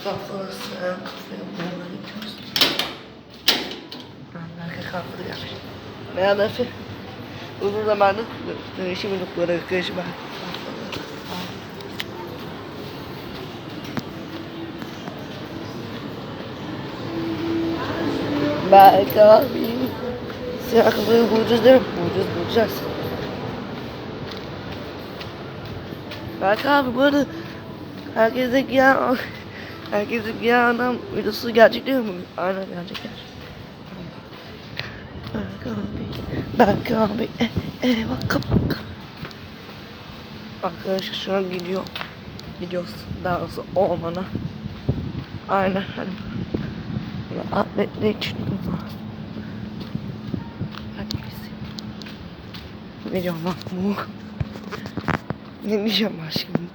Kafası, kafaya beraber gidiyoruz. Arka kalktı gelmiş. Merhaba Efe. Uzun zamandır şimdi böyle arkadaşım var. Belki abi. Siyah kafayı bulacağız değil mi? Bulacağız. Belki abi bu arada herkese giyen adam videosu gelecek değil mi? Aynen gelecekler. Belki abi. Bak. Arkadaşlar şu an gidiyoruz daha doğrusu ormana. Aynen hani atletler için hadi biz. Ne diyorum lan bu? Ne diyeceğim aşkım?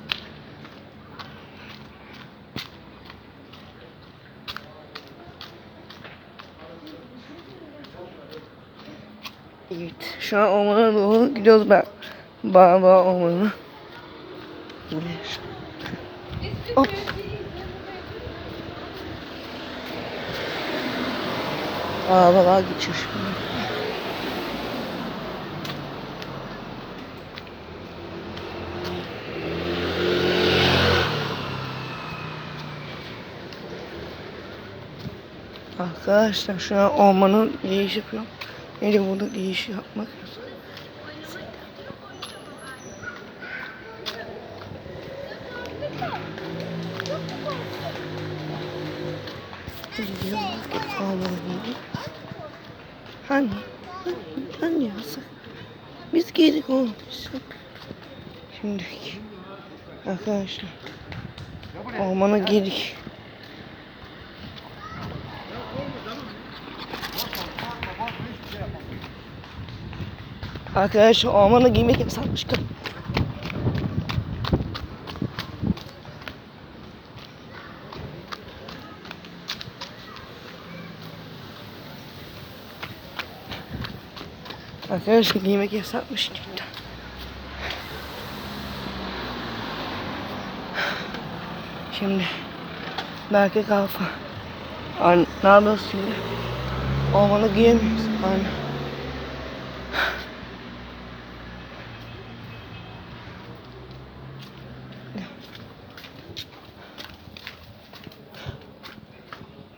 Evet, şu an ormana doğru gidiyoruz ben. Bağ ormana. Hop. Arabalar geçiyor şimdi. Arkadaşlar şu an ormanın giriş yapıyorum. Neydi burada giriş yapmak? Hani yasak. Biz geldik oğlum. Şimdi arkadaşlar ormana girdik. Arkadaşlar ormana girmek yasakmış. Arkadaşlar giymek yasakmış cidden. Şimdi belki kafa. Ne yapıyoruz şimdi? Ormana giyemiyoruz. Aynen.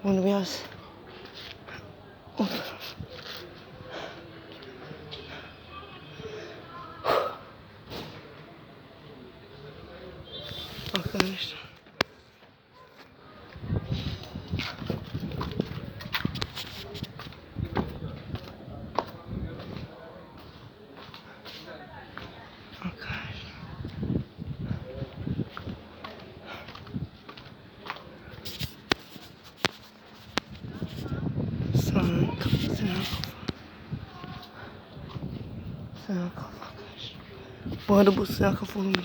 Bunu biraz arkadaşlar. Siyah kafa arkadaşlar. Bu arada bu siyah kafa olunca.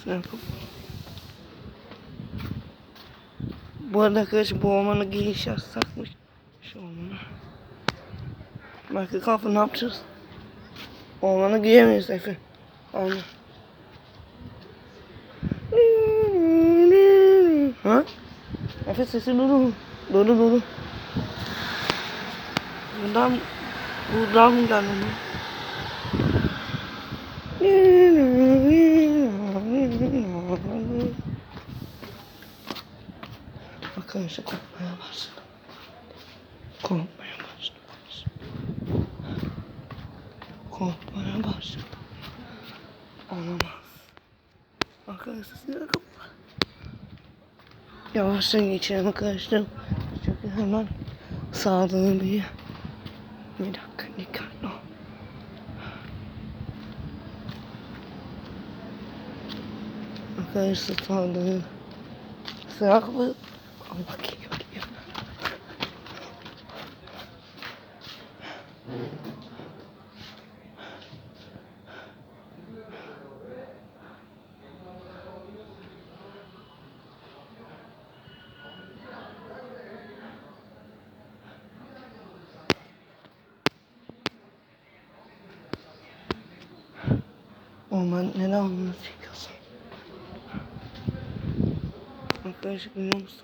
Siyah kafa. Bu arada arkadaşlar bu ormana giriş yasakmış. Şu ormana. Belki kafa ne yapacağız? Ormana giremeyiz Efe. Aynen. Ha? Efe sesi dolu. Dolu. Buradan mı geldi? Arkadaşlar korkmaya başladım. Korkmaya başladım. Olamaz. Arkadaşlar size kapı. Yavaştan geçelim arkadaşlar. Çünkü hemen sağlığını bir dakika dikkatli ol. Arkadaşlar sağlığı. Sıra kapı. Bakayım. Orman neden olması gerekiyorsun? Arkadaşlar biliyor musun?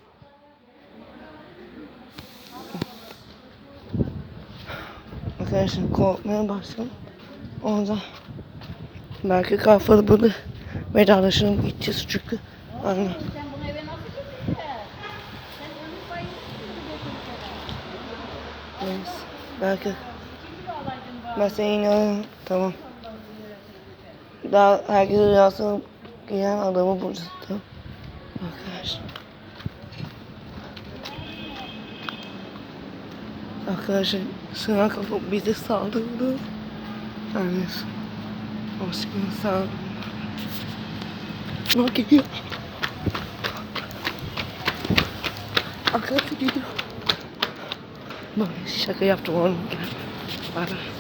Arkadaşlar korkmaya başladım. Orada belki kafalı böyle vedalaşalım gideceğiz çünkü anne. Sen bunu eve nasıl getirdin? Sen ömür boyu Neyse. Belki kim gibi alaydın bari? ben seni inanırım. Tamam. Daha herkes rüyasını giyen adamı bulacağız. Tamam. Arkadaşlar. Arkadaşlar sınav kafa bize saldırdı. Yani aşkına saldırdı. Bak geliyor. Arkadaşlar geliyor. Bak şaka yaptım oğlum. Gel. Bay bay.